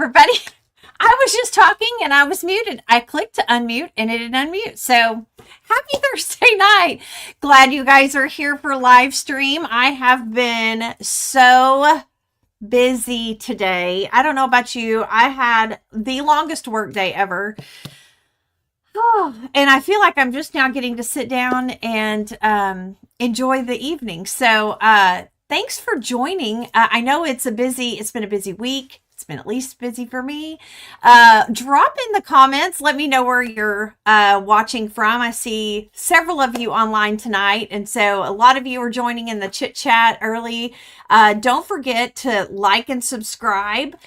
everybody. I was just talking and I was muted. I clicked to unmute and it didn't unmute. So happy Thursday night. Glad you guys are here for live stream. I have been so busy today. I don't know about you. I had the longest work day ever. And I feel like I'm just now getting to sit down and enjoy the evening. So thanks for joining. I know it's been a busy week. It's been at least busy for me. Drop in the comments. Let me know where you're watching from. I see several of you online tonight. And so a lot of you are joining in the chit chat early. Don't forget to like and subscribe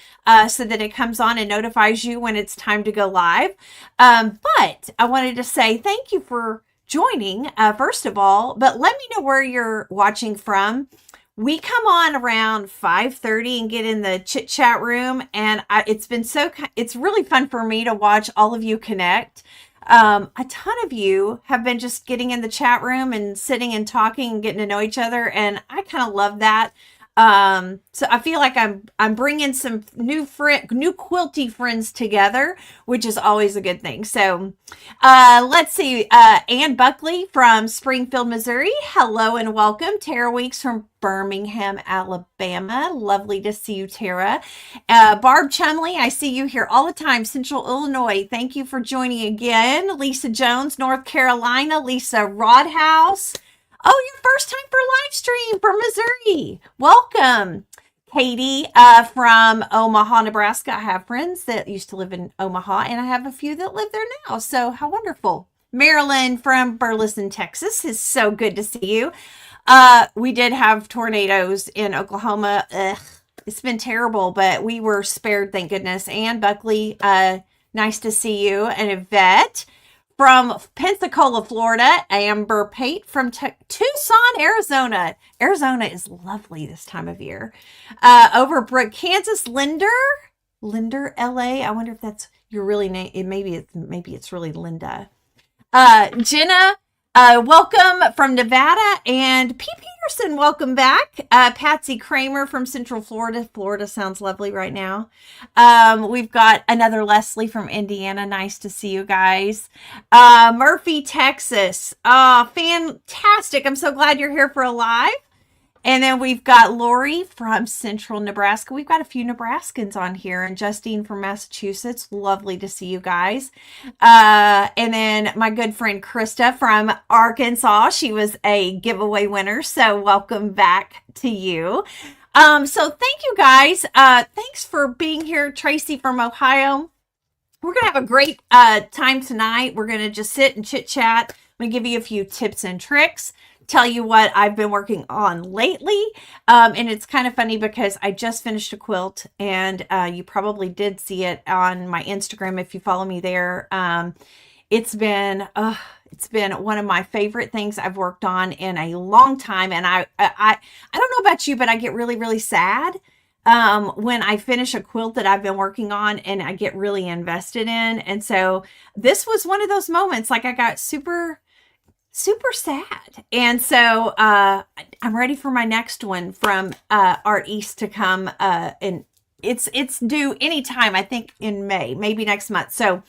so that it comes on and notifies you when it's time to go live. But I wanted to say thank you for joining, first of all, but let me know where you're watching from. We come on around 5:30 and get in the chit chat room, and it's really fun for me to watch all of you connect. A ton of you have been just getting in the chat room and sitting and talking and getting to know each other, and I kind of love that. So I feel like I'm bringing some new quilty friends together, which is always a good thing. So, let's see, Ann Buckley from Springfield, Missouri. Hello and welcome. Tara Weeks from Birmingham, Alabama. Lovely to see you, Tara. Barb Chumley, I see you here all the time. Central Illinois. Thank you for joining again. Lisa Jones, North Carolina. Lisa Rodhouse. Oh, your first time for live stream from Missouri. Welcome. Katie from Omaha, Nebraska. I have friends that used to live in Omaha, and I have a few that live there now. So how wonderful. Marilyn from Burleson, Texas. It's so good to see you. We did have tornadoes in Oklahoma. Ugh, it's been terrible, but we were spared, thank goodness. Ann Buckley, nice to see you. And Yvette from Pensacola, Florida. Amber Pate from Tucson, Arizona. Arizona is lovely this time of year. Overbrook, Kansas. Linder, LA. I wonder if that's your really name. Maybe it's really Linda. Jenna, welcome from Nevada. And P. Peterson, welcome back. Patsy Kramer from Central Florida. Florida sounds lovely right now. We've got another Leslie from Indiana. Nice to see you guys. Murphy, Texas. Fantastic. I'm so glad you're here for a live. And then we've got Lori from Central Nebraska. We've got a few Nebraskans on here. And Justine from Massachusetts. Lovely to see you guys. And then my good friend Krista from Arkansas. She was a giveaway winner. So welcome back to you. So thank you guys. Thanks for being here. Tracy from Ohio. We're going to have a great time tonight. We're going to just sit and chit chat. I'm going to give you a few tips and tricks. Tell you what I've been working on lately. And it's kind of funny because I just finished a quilt, and you probably did see it on my Instagram if you follow me there. It's been one of my favorite things I've worked on in a long time. And I don't know about you, but I get really, really sad when I finish a quilt that I've been working on and I get really invested in. And so this was one of those moments, like I got super sad. And so I'm ready for my next one from Art East to come. And it's due anytime, I think in May, maybe next month. So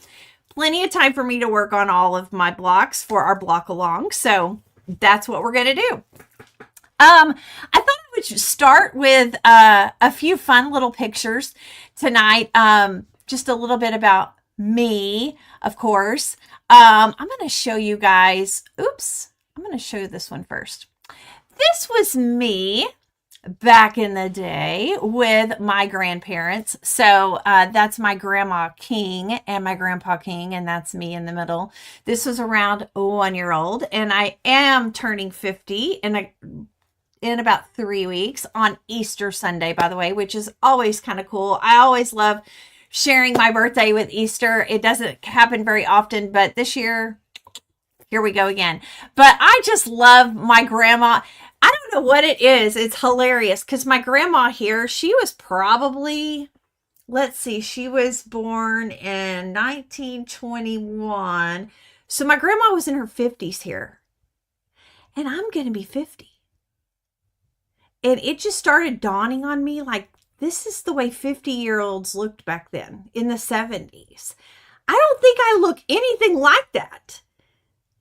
plenty of time for me to work on all of my blocks for our block along. So that's what we're going to do. I thought I would start with a few fun little pictures tonight. Just a little bit about me, of course. I'm going to show you guys. Oops. I'm going to show you this one first. This was me back in the day with my grandparents. So that's my grandma King and my grandpa King, and that's me in the middle. This was around 1 year old, and I am turning 50 in about 3 weeks on Easter Sunday, by the way, which is always kind of cool. I always love sharing my birthday with Easter. It doesn't happen very often, but this year, here we go again. But I just love my grandma. I don't know what it is. It's hilarious because my grandma here, she was probably, let's see, she was born in 1921. So my grandma was in her 50s here. And I'm going to be 50. And it just started dawning on me like this is the way 50-year-olds looked back then in the 70s. I don't think I look anything like that.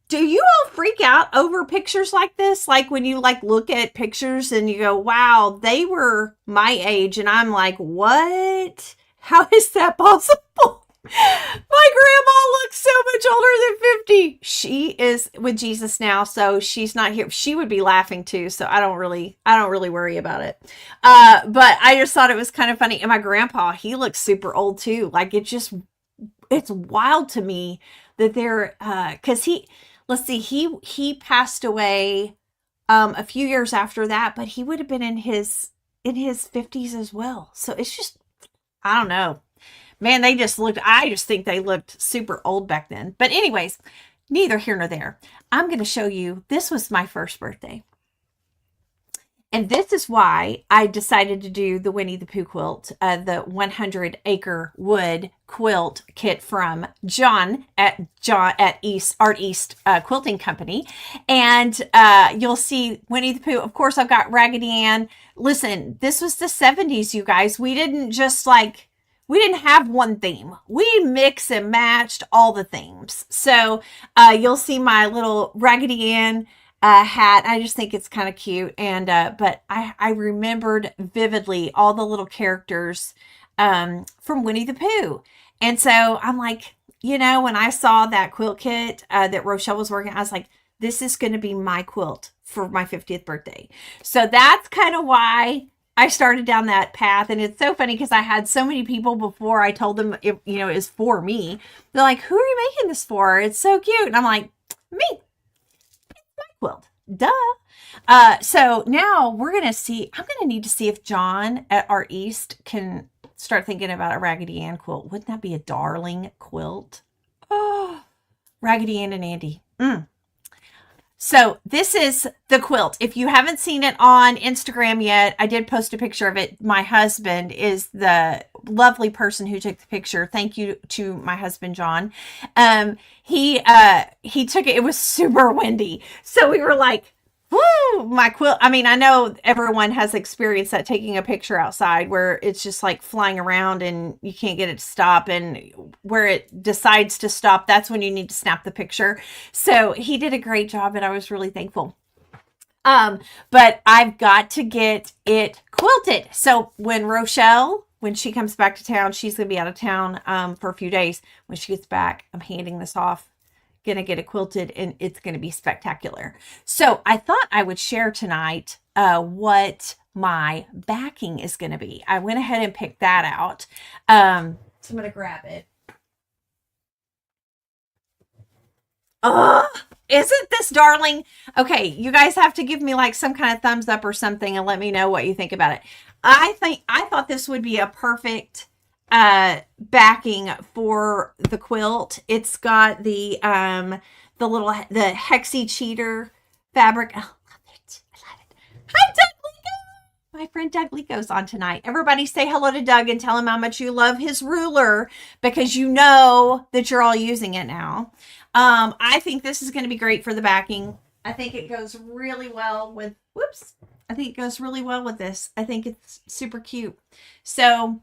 Do you all freak out over pictures like this? Like when you like look at pictures and you go, wow, they were my age. And I'm like, what? How is that possible? My grandma looks so much older than 50. She is with Jesus now, so she's not here. She would be laughing too, so I don't really worry about it. But I just thought it was kind of funny. And my grandpa, he looks super old too. Like it's wild to me that they're because let's see, he passed away a few years after that, but he would have been in his 50s as well. So it's just, I don't know. Man, I just think they looked super old back then. But anyways, neither here nor there. I'm going to show you, this was my first birthday. And this is why I decided to do the Winnie the Pooh quilt, the 100 acre wood quilt kit from John at Art East Quilting Company. And you'll see Winnie the Pooh. Of course, I've got Raggedy Ann. Listen, this was the 70s, you guys. We didn't have one theme. We mix and matched all the themes. So you'll see my little Raggedy Ann hat. I just think it's kind of cute. And but I remembered vividly all the little characters from Winnie the Pooh. And so I'm like, when I saw that quilt kit that Rochelle was working, I was like, this is going to be my quilt for my 50th birthday. So that's kind of why I started down that path. And it's so funny because I had so many people before I told them it is for me. They're like, who are you making this for? It's so cute. And I'm like, me. It's my quilt. Duh. So now we're going to see, I'm going to need to see if John at Art East can start thinking about a Raggedy Ann quilt. Wouldn't that be a darling quilt? Oh, Raggedy Ann and Andy. So this is the quilt. If you haven't seen it on Instagram yet, I did post a picture of it. My husband is the lovely person who took the picture. Thank you to my husband, John. He took it. It was super windy. So we were like, woo, my quilt. I mean, I know everyone has experienced that, taking a picture outside where it's just like flying around and you can't get it to stop. And where it decides to stop, that's when you need to snap the picture. So he did a great job and I was really thankful. But I've got to get it quilted. So when she comes back to town, she's going to be out of town for a few days. When she gets back, I'm handing this off. Gonna get it quilted and it's gonna be spectacular. So I thought I would share tonight what my backing is gonna be. I went ahead and picked that out. So I'm gonna grab it. Isn't this darling? Okay, you guys have to give me like some kind of thumbs up or something and let me know what you think about it. I thought this would be a perfect backing for the quilt. It's got the hexy cheater fabric. Oh, love it. I love it. Hi, Doug Lico. My friend Doug Lico's on tonight. Everybody say hello to Doug and tell him how much you love his ruler, because you know that you're all using it now. I think this is going to be great for the backing. I think it goes really well with, I think it goes really well with this. I think it's super cute. So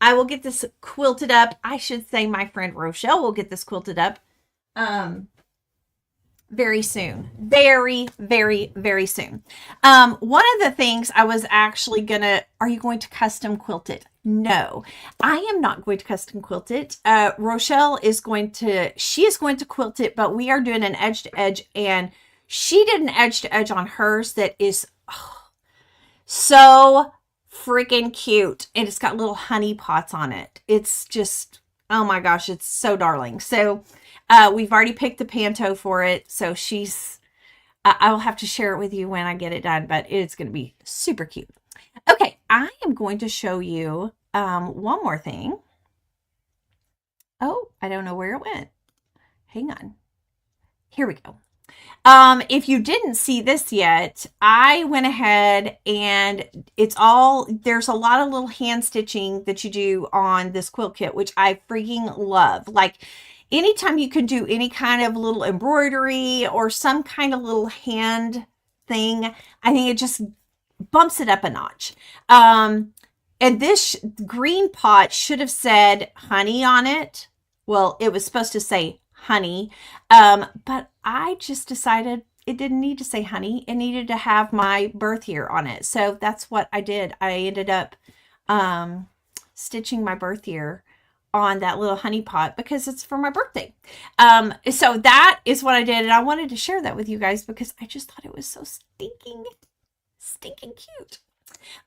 I will get this quilted up. I should say my friend Rochelle will get this quilted up very soon. Very, very, very soon. One of the things I was actually are you going to custom quilt it? No, I am not going to custom quilt it. Rochelle is going to quilt it, but we are doing an edge to edge, and she did an edge to edge on hers that is so freaking cute. And it's got little honey pots on it. It's just, oh my gosh, it's so darling. So we've already picked the panto for it. So I will have to share it with you when I get it done, but it's going to be super cute. Okay, I am going to show you one more thing. Oh, I don't know where it went. Hang on. Here we go. If you didn't see this yet, I went ahead and there's a lot of little hand stitching that you do on this quilt kit, which I freaking love. Like anytime you can do any kind of little embroidery or some kind of little hand thing, I think it just bumps it up a notch. And this green pot should have said honey on it. Well, it was supposed to say honey, but I just decided it didn't need to say honey. It needed to have my birth year on it. So that's what I did. I ended up stitching my birth year on that little honey pot because it's for my birthday. So that is what I did. And I wanted to share that with you guys because I just thought it was so stinking cute.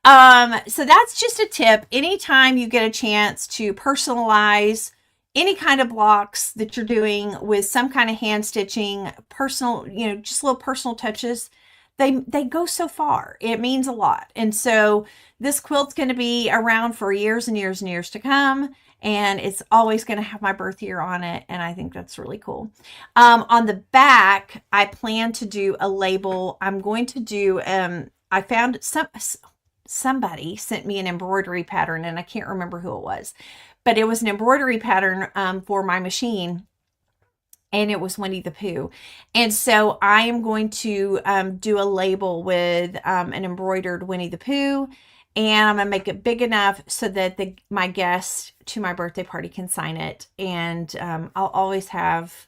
So that's just a tip. Anytime you get a chance to personalize any kind of blocks that you're doing with some kind of hand stitching, personal, just little personal touches, they go so far. It means a lot. And so this quilt's going to be around for years and years and years to come. And it's always going to have my birth year on it. And I think that's really cool. On the back, I plan to do a label. I'm going to do, I found somebody sent me an embroidery pattern and I can't remember who it was, but it was an embroidery pattern for my machine. And it was Winnie the Pooh. And so I am going to do a label with an embroidered Winnie the Pooh. And I'm going to make it big enough so that my guest to my birthday party can sign it. And I'll always have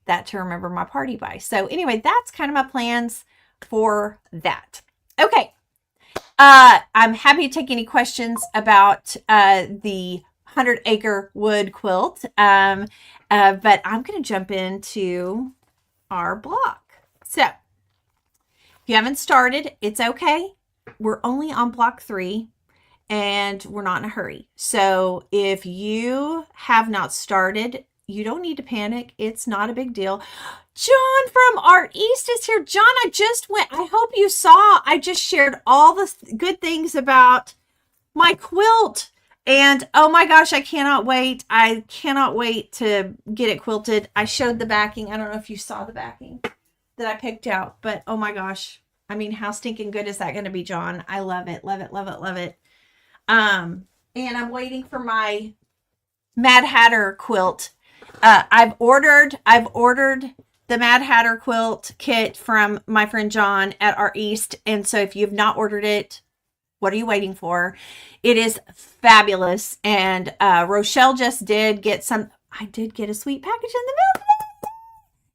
that to remember my party by. So anyway, that's kind of my plans for that. Okay. I'm happy to take any questions about the 100-acre wood quilt. But I'm going to jump into our block. So if you haven't started, it's okay. We're only on block 3 and we're not in a hurry. So if you have not started, you don't need to panic. It's not a big deal. John from Art East is here. John, I hope you saw, I just shared all the good things about my quilt. And oh my gosh, I cannot wait. I cannot wait to get it quilted. I showed the backing. I don't know if you saw the backing that I picked out, but oh my gosh. I mean, how stinking good is that going to be, John? I love it, love it, love it, love it. And I'm waiting for my Mad Hatter quilt. I've ordered the Mad Hatter quilt kit from my friend John at Art East. And so if you've not ordered it, what are you waiting for? It is fabulous. And Rochelle just did get some. I did get a sweet package in the mail.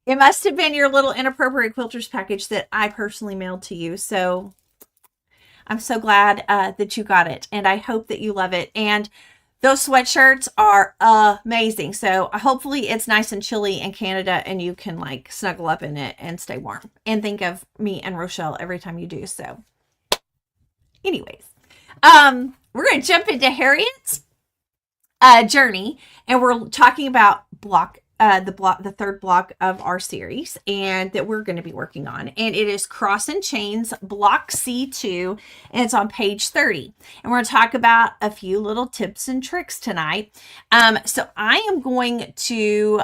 It must have been your little inappropriate quilters package that I personally mailed to you. So I'm so glad that you got it. And I hope that you love it. And those sweatshirts are amazing. So hopefully it's nice and chilly in Canada and you can like snuggle up in it and stay warm. And think of me and Rochelle every time you do so. Anyways, we're going to jump into Harriet's journey. And we're talking about the third block of our series and that we're going to be working on. And it is Cross and Chains block C2 and it's on page 30. And we're going to talk about a few little tips and tricks tonight. So I am going to,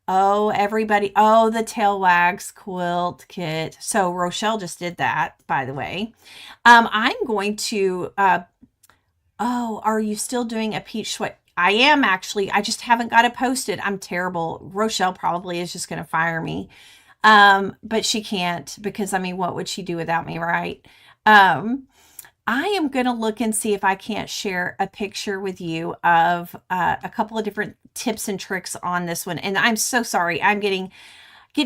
the Tail Wags quilt kit. So Rochelle just did that, by the way. I'm going to, are you still doing a peach sweat? I am actually. I just haven't got it posted. I'm terrible. Rochelle probably is just going to fire me. But she can't because, I mean, what would she do without me, right? I am going to look and see if I can't share a picture with you of a couple of different tips and tricks on this one. And I'm so sorry. I'm getting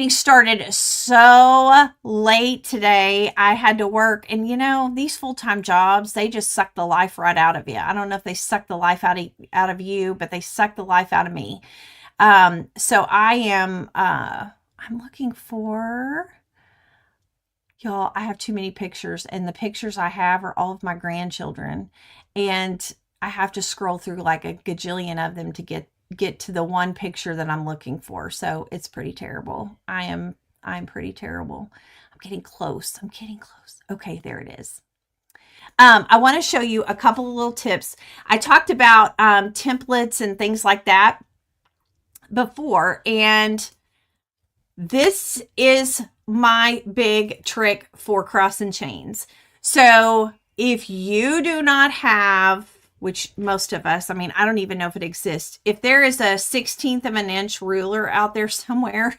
started so late today. I had to work, and these full-time jobs, they just suck the life right out of you. I don't know if they suck the life out of you, but they suck the life out of me. So I am, I'm looking for, y'all, I have too many pictures, and the pictures I have are all of my grandchildren, and I have to scroll through like a gajillion of them to get to the one picture that I'm looking for. So it's pretty terrible. I'm pretty terrible. I'm getting close. Okay, there it is. I want to show you a couple of little tips. I talked about templates and things like that before, and this is my big trick for cross and chains. So if you do not have, which most of us, I mean, I don't even know if it exists. If there is a 1/16 of an inch ruler out there somewhere,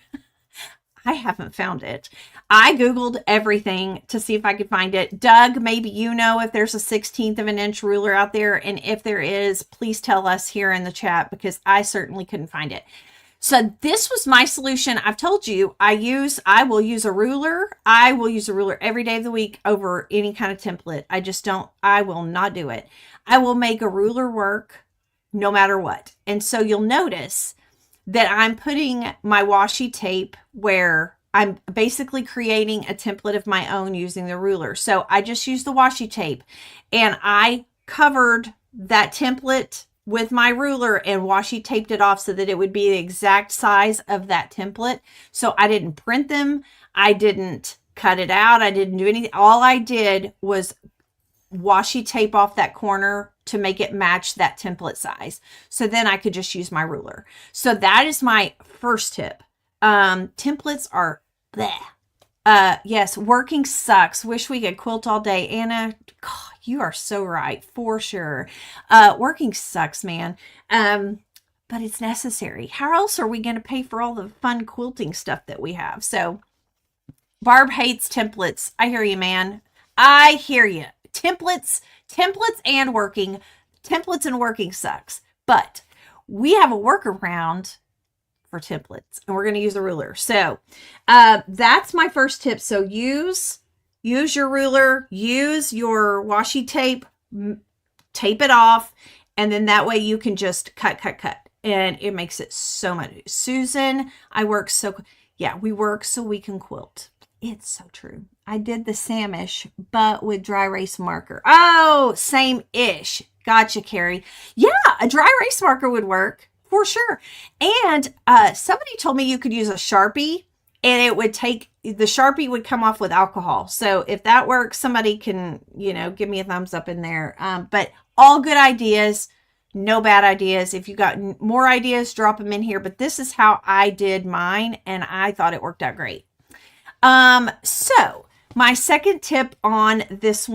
I haven't found it. I Googled everything to see if I could find it. Doug, maybe you know if there's a 1/16 of an inch ruler out there. And if there is, please tell us here in the chat, because I certainly couldn't find it. So this was my solution. I've told you, I will use a ruler. I will use a ruler every day of the week over any kind of template. I will not do it. I will make a ruler work no matter what. And so you'll notice that I'm putting my washi tape where I'm basically creating a template of my own using the ruler. So I just used the washi tape and I covered that template with my ruler and washi taped it off so that it would be the exact size of that template. So I didn't print them. I didn't cut it out. I didn't do anything. All I did was washi tape off that corner to make it match that template size. So then I could just use my ruler. So that is my first tip. Templates are bleh. Yes, working sucks. Wish we could quilt all day. Anna, God, you are so right, for sure. Working sucks, man. But it's necessary. How else are we going to pay for all the fun quilting stuff that we have? So Barb hates templates. I hear you, man. I hear you. Templates and working sucks. But we have a workaround for templates, and we're going to use a ruler. So that's my first tip. So use your ruler, use your washi tape, tape it off, and then that way you can just cut, and it makes it so much. Susan, we work so we can quilt. It's so true. I did the Samish, but with dry erase marker. Oh, same-ish. Gotcha, Carrie. Yeah, a dry erase marker would work for sure. And somebody told me you could use a Sharpie, and the Sharpie would come off with alcohol. So if that works, somebody can, give me a thumbs up in there. But all good ideas, no bad ideas. If you got more ideas, drop them in here. But this is how I did mine, and I thought it worked out great. So my second tip on this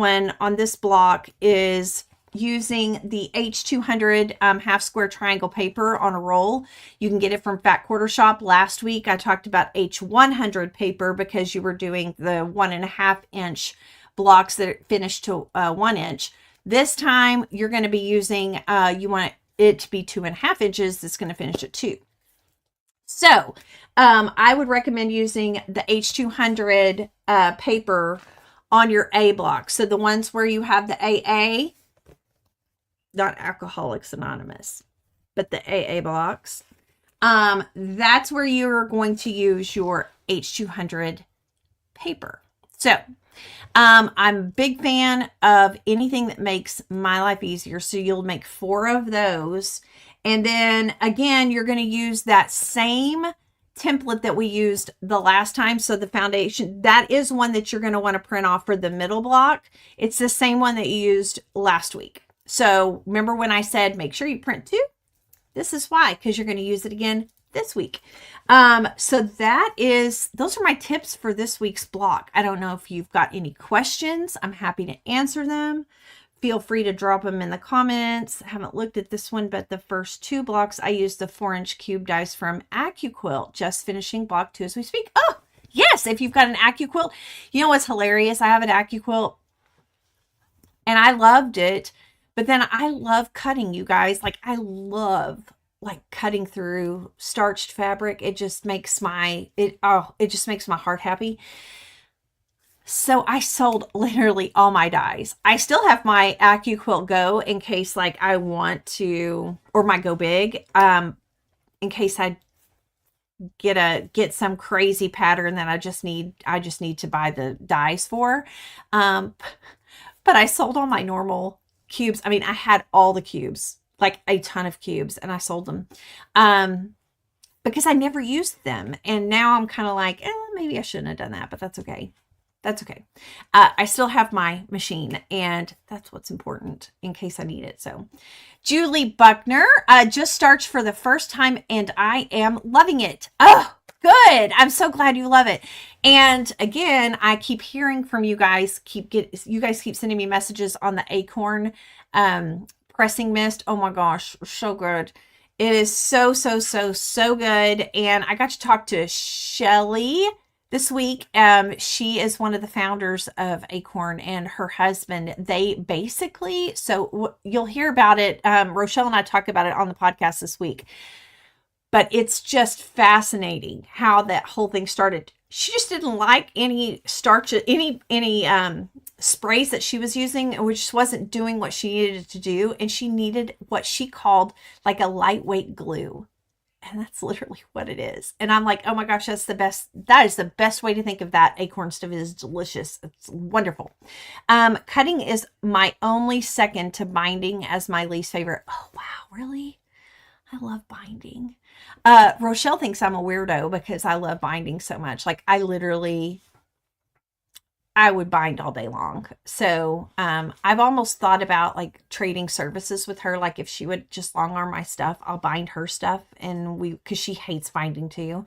block is using the H200 half square triangle paper on a roll. You can get it from Fat Quarter Shop. Last week I talked about H100 paper because you were doing the 1.5 inch blocks that finish to 1 inch. This time you're going to be using, you want it to be 2.5 inches. That's going to finish at 2. So I would recommend using the H200 paper on your A block. So the ones where you have the AA, not Alcoholics Anonymous, but the AA blocks. That's where you're going to use your H200 paper. So I'm a big fan of anything that makes my life easier. So you'll make 4 of those. And then again, you're going to use that same template that we used the last time. So the foundation, that is one that you're going to want to print off for the middle block. It's the same one that you used last week. So remember when I said, make sure you print 2? This is why, because you're going to use it again this week. So those are my tips for this week's block. I don't know if you've got any questions. I'm happy to answer them. Feel free to drop them in the comments. I haven't looked at this one, but the first 2 blocks, I used the 4-inch cube dies from AccuQuilt. Just finishing block 2 as we speak. Oh, yes, if you've got an AccuQuilt. You know what's hilarious? I have an AccuQuilt, and I loved it. But then I love cutting, you guys. I love cutting through starched fabric. It just makes my heart happy. So I sold literally all my dies. I still have my AccuQuilt Go in case I want to, or my Go Big, in case I get some crazy pattern that I just need to buy the dies for. But I sold all my normal cubes. I mean, I had all the cubes, a ton of cubes, and I sold them because I never used them. And now I'm kind of maybe I shouldn't have done that, but that's okay. That's okay. I still have my machine, and that's what's important in case I need it. So Julie Buckner just starched for the first time, and I am loving it. Oh, good. I'm so glad you love it. And again, I keep hearing from you guys. You guys keep sending me messages on the Acorn pressing mist. Oh my gosh, so good. It is so good. And I got to talk to Shelly this week. She is one of the founders of Acorn, and her husband, they basically, so you'll hear about it. Rochelle and I talked about it on the podcast this week, but it's just fascinating how that whole thing started. She just didn't like any starch, any sprays that she was using, which wasn't doing what she needed to do. And she needed what she called like a lightweight glue. And that's literally what it is. And I'm like, oh my gosh, that's the best. That is the best way to think of that. Acorn stuff is delicious. It's wonderful. Cutting is my only second to binding as my least favorite. Oh, wow. Really? I love binding. Rochelle thinks I'm a weirdo because I love binding so much. Like I would bind all day long. So I've almost thought about like trading services with her. Like if she would just long arm my stuff, I'll bind her stuff, and because she hates binding too.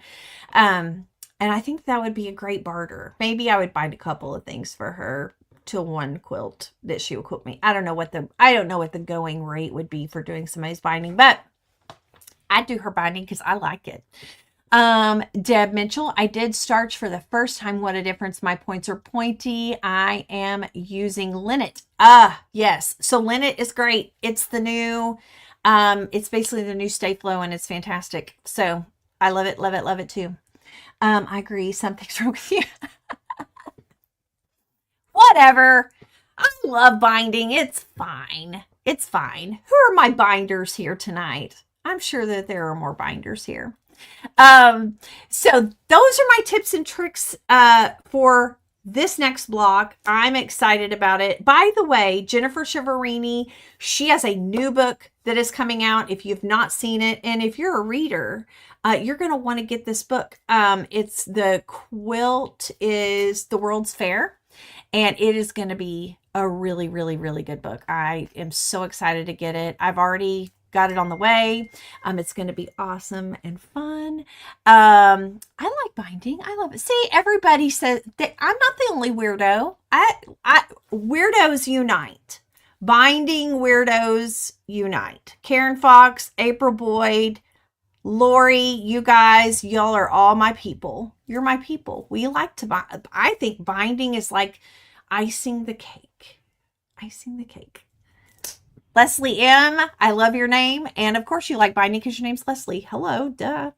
And I think that would be a great barter. Maybe I would bind a couple of things for her to one quilt that she would quote me. I don't know what the going rate would be for doing somebody's binding, but I do her binding because I like it. Deb Mitchell, I did starch for the first time. What a difference. My points are pointy. I am using Linnet. Yes. So Linnet is great. It's the new, it's basically the new Stay Flow, and it's fantastic. So I love it, love it, love it too. I agree. Something's wrong with you. Whatever. I love binding. It's fine. It's fine. Who are my binders here tonight? I'm sure that there are more binders here. So those are my tips and tricks for this next block. I'm excited about it. By the way, Jennifer Shiverini, she has a new book that is coming out. If you've not seen it, and if you're a reader, you're going to want to get this book. It's The Quilt is the World's Fair, and it is going to be a really, really, really good book. I am so excited to get it. I've already got it on the way. It's going to be awesome and fun. I like binding. I love it. See, everybody says that I'm not the only weirdo. Weirdos unite. Binding weirdos unite. Karen Fox, April Boyd, Lori, you guys, y'all are all my people. You're my people. We like to bind. I think binding is like icing the cake. Icing the cake. Leslie M, I love your name. And of course you like binding because your name's Leslie. Hello, duh.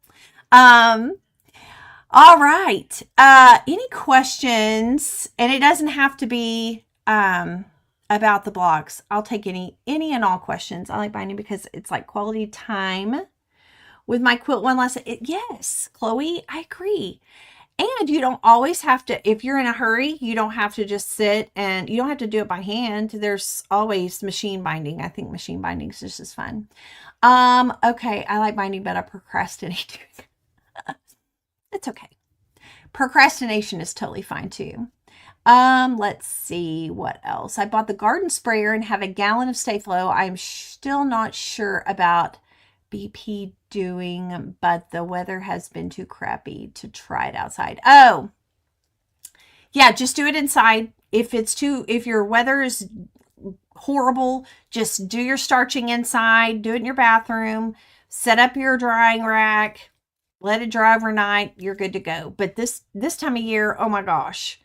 All right. Any questions? And it doesn't have to be about the blogs. I'll take any and all questions. I like binding because it's like quality time with my quilt one lesson. Yes, Chloe, I agree. And you don't always have to, if you're in a hurry, you don't have to just sit, and you don't have to do it by hand. There's always machine binding. I think machine binding is just as fun. Okay, I like binding, but I procrastinate. It's okay. Procrastination is totally fine too. Let's see what else. I bought the garden sprayer and have a gallon of Stay Flow. I'm still not sure about BP doing, but the weather has been too crappy to try it outside. Oh, yeah, just do it inside. If your weather is horrible, just do your starching inside, do it in your bathroom, set up your drying rack, let it dry overnight, you're good to go. But this time of year, oh my gosh,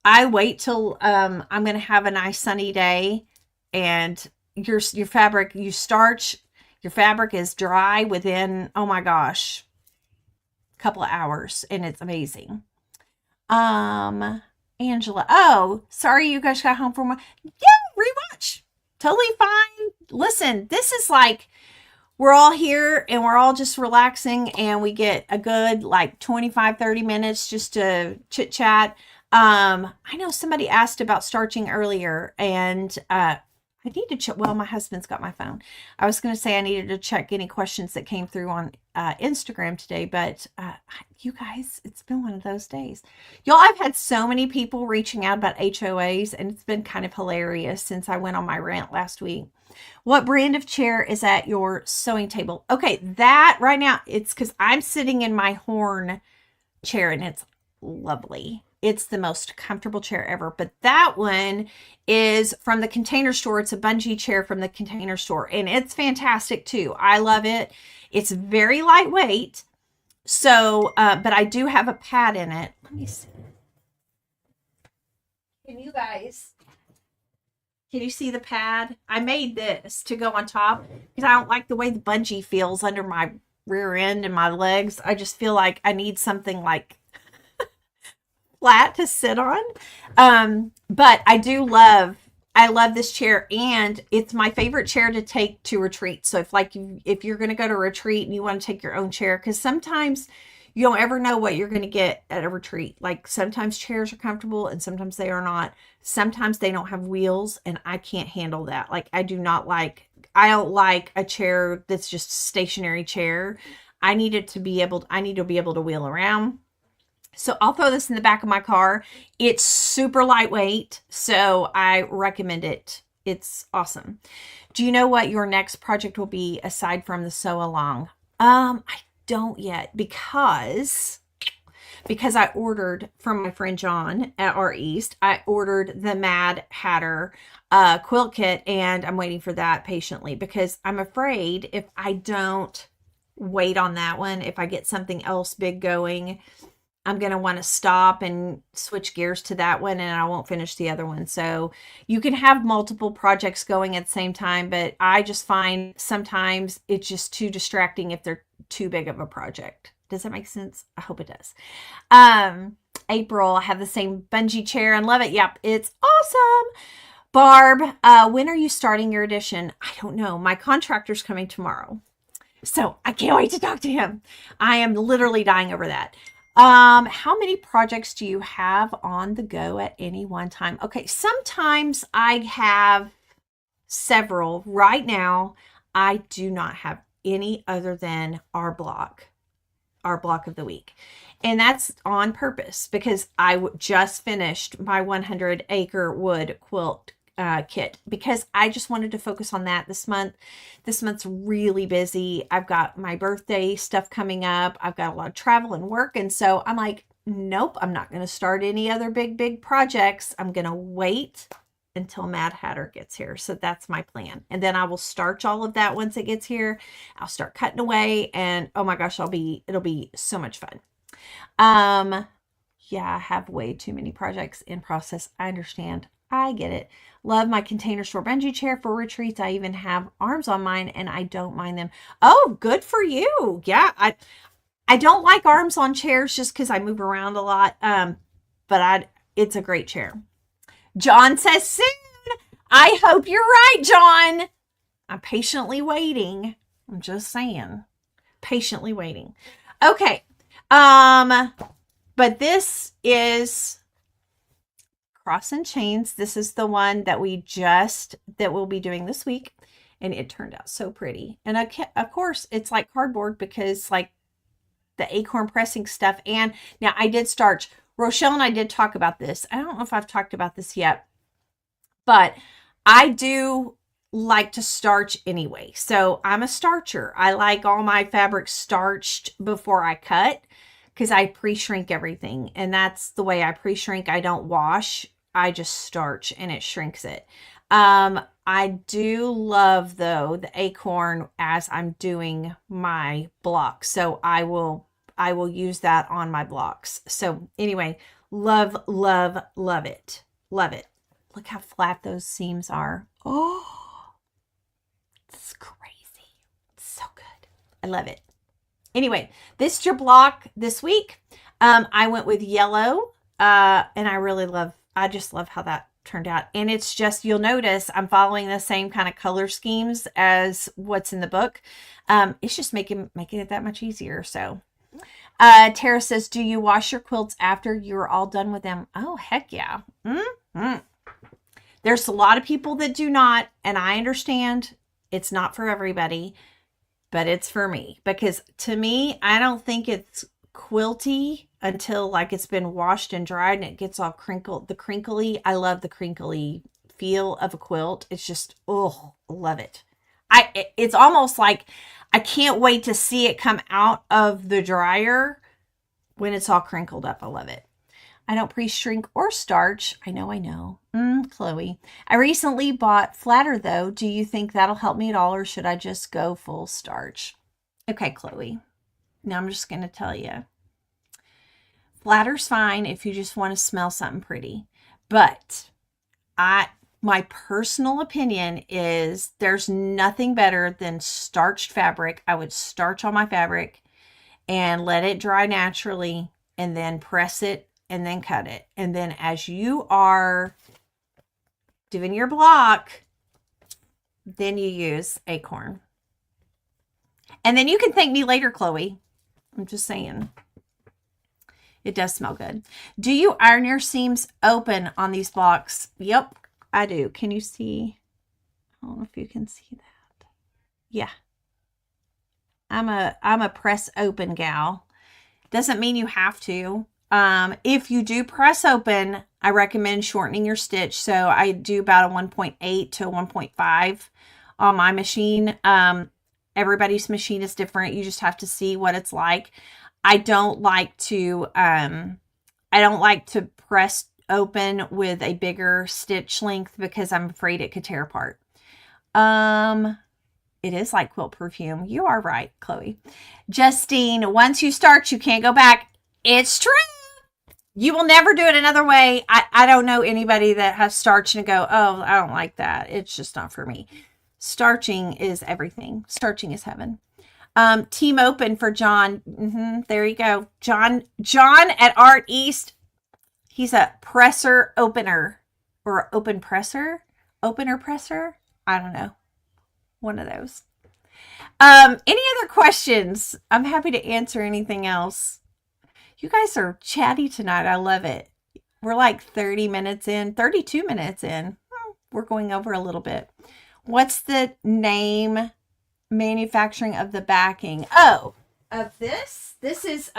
I wait till I'm going to have a nice sunny day, and your fabric, you starch, your fabric is dry within, oh my gosh, a couple of hours, and it's amazing. Angela, oh, sorry you guys got home from work. Yeah, rewatch. Totally fine. Listen, this is like, we're all here and we're all just relaxing, and we get a good like 25, 30 minutes just to chit chat. I know somebody asked about starching earlier, and I need to check. Well, my husband's got my phone. I was going to say I needed to check any questions that came through on Instagram today, but you guys, it's been one of those days. Y'all, I've had so many people reaching out about HOAs, and it's been kind of hilarious since I went on my rant last week. What brand of chair is at your sewing table? Okay, that right now, it's because I'm sitting in my horn chair, and it's lovely. It's the most comfortable chair ever. But that one is from the Container Store. It's a bungee chair from the Container Store, and it's fantastic too. I love it. It's very lightweight. So, but I do have a pad in it. Let me see. Can you guys, can you see the pad? I made this to go on top because I don't like the way the bungee feels under my rear end and my legs. I just feel like I need something like flat to sit on. But I love this chair, and it's my favorite chair to take to retreat. So if you're going to go to a retreat and you want to take your own chair, because sometimes you don't ever know what you're going to get at a retreat. Like sometimes chairs are comfortable and sometimes they are not. Sometimes they don't have wheels, and I can't handle that. Like I don't like a chair that's just a stationary chair. I need to be able to wheel around. So I'll throw this in the back of my car. It's super lightweight, so I recommend it. It's awesome. Do you know what your next project will be aside from the sew along? I don't yet because I ordered from my friend John at our East. I ordered the Mad Hatter quilt kit, and I'm waiting for that patiently because I'm afraid if I don't wait on that one, if I get something else big going, I'm going to want to stop and switch gears to that one, and I won't finish the other one. So you can have multiple projects going at the same time, but I just find sometimes it's just too distracting if they're too big of a project. Does that make sense? I hope it does. April, I have the same bungee chair and love it. Yep, it's awesome. Barb, when are you starting your edition? I don't know. My contractor's coming tomorrow, so I can't wait to talk to him. I am literally dying over that. How many projects do you have on the go at any one time? Okay, sometimes I have several. Right now, I do not have any other than our block of the week. And that's on purpose because I just finished my 100-acre wood quilt kit because I just wanted to focus on that this month. This month's really busy. I've got my birthday stuff coming up. I've got a lot of travel and work. And so I'm like, nope, I'm not going to start any other big projects. I'm going to wait until Mad Hatter gets here. So that's my plan. And then I will starch all of that once it gets here. I'll start cutting away, and oh my gosh, it'll be so much fun. Yeah, I have way too many projects in process. I understand. I get it. Love my container store bungee chair for retreats. I even have arms on mine, and I don't mind them. Oh, good for you. Yeah, I don't like arms on chairs just because I move around a lot. But it's a great chair. John says soon. I hope you're right, John. I'm patiently waiting. I'm just saying. Patiently waiting. Okay. But this is Cross and Chains. This is the one that we'll be doing this week. And it turned out so pretty. And of course, it's like cardboard because like the acorn pressing stuff. And now I did starch. Rochelle and I did talk about this. I don't know if I've talked about this yet, but I do like to starch anyway. So I'm a starcher. I like all my fabrics starched before I cut because I pre-shrink everything. And that's the way I pre-shrink. I don't wash. I just starch and it shrinks it. I do love though the acorn as I'm doing my blocks. So I will use that on my blocks. So anyway, love it. Love it. Look how flat those seams are. Oh, it's crazy. It's so good. I love it. Anyway, this is your block this week. I went with yellow, and I just love how that turned out. And it's just, you'll notice I'm following the same kind of color schemes as what's in the book. It's just making it that much easier. So, Tara says, do you wash your quilts after you're all done with them? Oh, heck yeah. Mm-hmm. There's a lot of people that do not, and I understand it's not for everybody, but it's for me. Because to me, I don't think it's quilty until like it's been washed and dried and it gets all crinkled. I love the crinkly feel of a quilt. It's just, oh, love it. It's almost like I can't wait to see it come out of the dryer when it's all crinkled up. I love it. I don't pre-shrink or starch. I know. Chloe. I recently bought flatter though. Do you think that'll help me at all, or should I just go full starch? Okay, Chloe. Now I'm just going to tell you. Flatter's fine if you just want to smell something pretty. But my personal opinion is there's nothing better than starched fabric. I would starch on my fabric and let it dry naturally and then press it and then cut it. And then as you are doing your block, then you use acorn. And then you can thank me later, Chloe. I'm just saying. It does smell good. Do you iron your seams open on these blocks? Yep, I do. Can you see? I don't know if you can see that. Yeah. I'm a press open gal. Doesn't mean you have to. If you do press open, I recommend shortening your stitch. So I do about a 1.8 to 1.5 on my machine. Everybody's machine is different. You just have to see what it's like. I don't like to press open with a bigger stitch length because I'm afraid it could tear apart. It is like quilt perfume. You are right, Chloe. Justine, once you start, you can't go back. It's true. You will never do it another way. I don't know anybody that has starched and go, oh, I don't like that. It's just not for me. Starching is everything. Starching is heaven. Team open for John. There you go. John at Art East. He's a presser opener or open presser, opener presser. I don't know. One of those. Any other questions? I'm happy to answer anything else. You guys are chatty tonight. I love it. We're like 30 minutes in, 32 minutes in. We're going over a little bit. What's the name? Manufacturing of the backing. Oh, of this? This is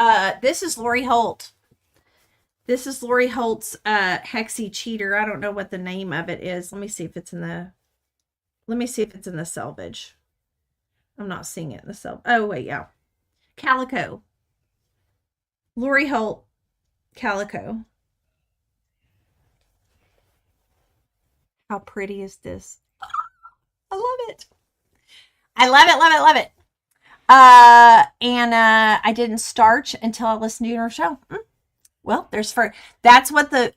Lori Holt. This is Lori Holt's Hexie Cheater. I don't know what the name of it is. Let me see if it's in the selvage. I'm not seeing it in the selvage. Oh, wait, yeah. Calico. Lori Holt Calico. How pretty is this? I love it. I love it, love it, love it. I didn't starch until I listened to your show. Well, that's what the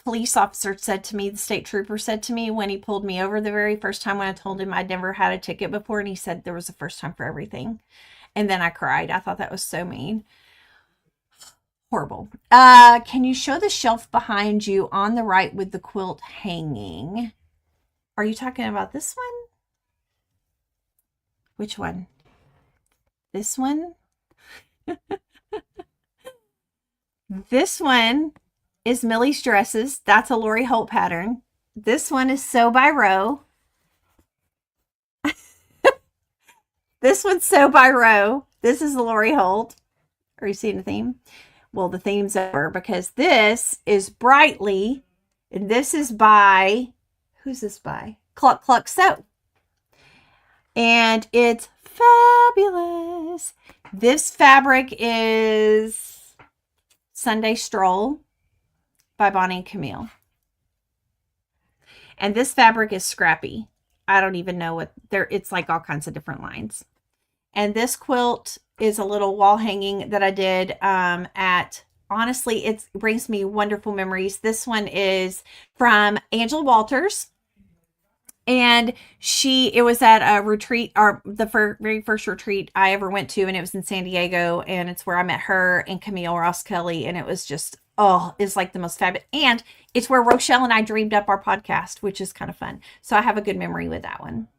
police officer said to me, the state trooper said to me when he pulled me over the very first time when I told him I'd never had a ticket before, and he said there was a first time for everything. And then I cried. I thought that was so mean. Horrible. Can you show the shelf behind you on the right with the quilt hanging? Are you talking about this one? Which one? This one? This one is Millie's Dresses. That's a Lori Holt pattern. This one is Sew by Row. This one's Sew by Row. This is Lori Holt. Are you seeing the theme? Well, the theme's over because this is Brightly, and this is by... Who's this by? Cluck Cluck Sew. And it's fabulous. This fabric is Sunday Stroll by Bonnie and Camille. And this fabric is Scrappy. I don't even know what it's like all kinds of different lines. And this quilt is a little wall hanging that I did honestly, it brings me wonderful memories. This one is from Angela Walters. And it was at a retreat, or the very first retreat I ever went to, and it was in San Diego, and it's where I met her and Camille Ross Kelly, and it was just, it's like the most fabulous, and it's where Rochelle and I dreamed up our podcast, which is kind of fun. So I have a good memory with that one.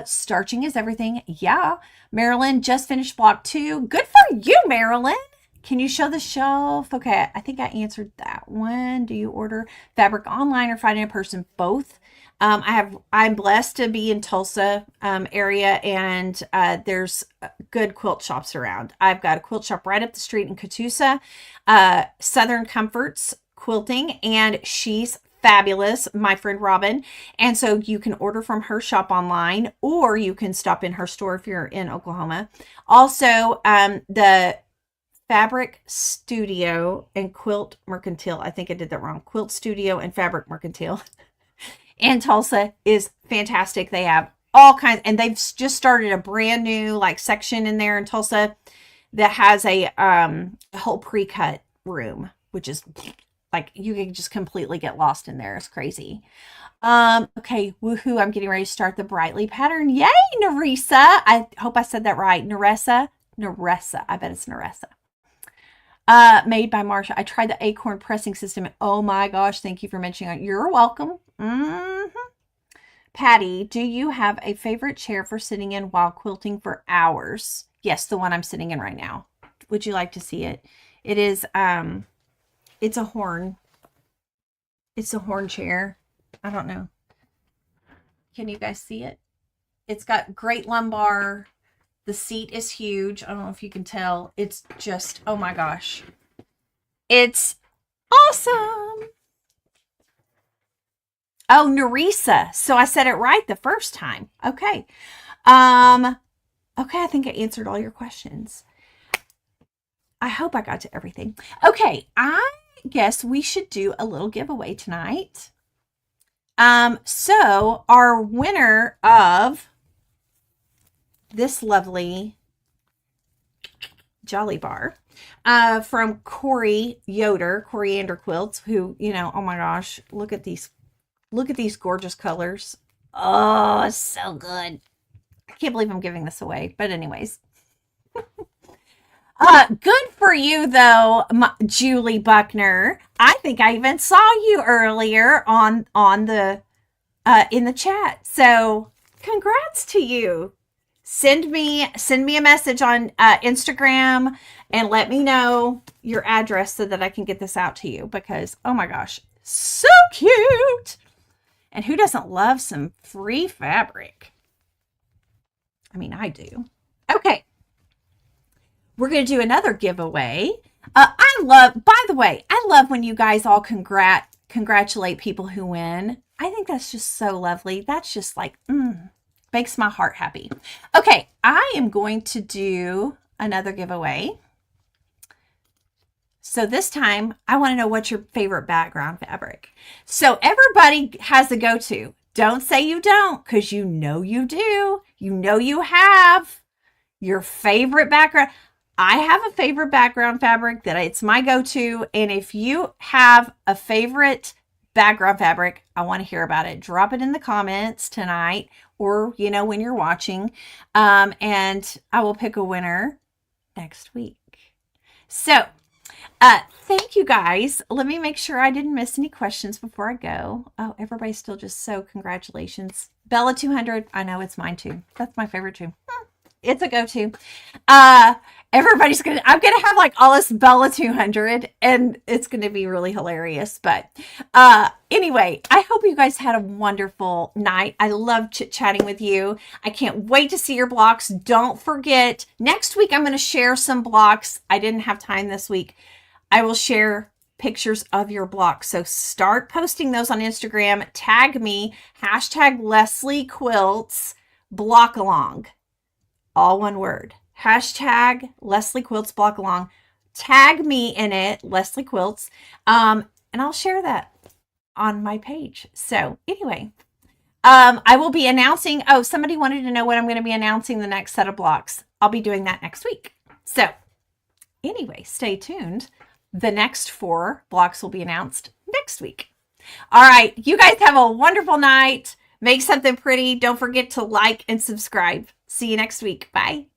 Starching is everything. Yeah. Marilyn just finished block 2. Good for you, Marilyn. Can you show the shelf? Okay, I think I answered that one. Do you order fabric online or find it in person? Both. I'm blessed to be in Tulsa area, and there's good quilt shops around. I've got a quilt shop right up the street in Catoosa, Southern Comforts Quilting, and she's fabulous, my friend Robin. And so you can order from her shop online, or you can stop in her store if you're in Oklahoma. Also, the Fabric Studio and Quilt Mercantile. I think I did that wrong. Quilt Studio and Fabric Mercantile in Tulsa is fantastic. They have all kinds, and they've just started a brand new like section in there in Tulsa that has a whole pre-cut room, which is like you can just completely get lost in there. It's crazy. Okay, woohoo, I'm getting ready to start the Brightly pattern. Yay, Narissa. I hope I said that right. Naressa. I bet it's Naressa. Made by Marsha. I tried the Acorn pressing system. Oh my gosh, thank you for mentioning it. You're welcome. Patty, do you have a favorite chair for sitting in while quilting for hours? Yes, the one I'm sitting in right now. Would you like to see it? It is, it's a horn. It's a horn chair. I don't know. Can you guys see it? It's got great lumbar. The seat is huge. I don't know if you can tell. It's just, oh my gosh. It's awesome. Oh, Narissa. So I said it right the first time. Okay. Okay, I think I answered all your questions. I hope I got to everything. Okay, I guess we should do a little giveaway tonight. So our winner of this lovely Jolly Bar from Corey Yoder, Coriander Quilts, who, you know, oh my gosh, look at these gorgeous colors. Oh, it's so good. I can't believe I'm giving this away, but anyways. Good for you though, Julie Buckner. I think I even saw you earlier on the in the chat. So congrats to you. Send me a message on Instagram and let me know your address so that I can get this out to you, because oh my gosh, so cute. And who doesn't love some free fabric? I mean, I do. Okay. We're going to do another giveaway. By the way, I love when you guys all congratulate people who win. I think that's just so lovely. That's just like, makes my heart happy. Okay, I am going to do another giveaway. So this time, I want to know what's your favorite background fabric. So everybody has a go-to. Don't say you don't, because you know you do. You know you have your favorite background. I have a favorite background fabric that it's my go-to. And if you have a favorite background fabric, I want to hear about it. Drop it in the comments tonight, or, you know, when you're watching. And I will pick a winner next week. So, thank you guys. Let me make sure I didn't miss any questions before I go. Oh, everybody's still just so congratulations. Bella 200. I know it's mine too. That's my favorite too. It's a go-to. I'm gonna have like all this Bella 200, and it's gonna be really hilarious. But anyway, I hope you guys had a wonderful night. I love chit-chatting with you. I can't wait to see your blocks. Don't forget, next week I'm gonna share some blocks. I didn't have time this week. I will share pictures of your blocks. So start posting those on Instagram. Tag me, hashtag Leslie Quilts block along. All one word. Hashtag Leslie Quilts block along. Tag me in it, Leslie Quilts. And I'll share that on my page. So anyway, I will be announcing, somebody wanted to know what I'm going to be announcing the next set of blocks. I'll be doing that next week. So anyway, stay tuned. The next 4 blocks will be announced next week. All right. You guys have a wonderful night. Make something pretty. Don't forget to like and subscribe. See you next week. Bye.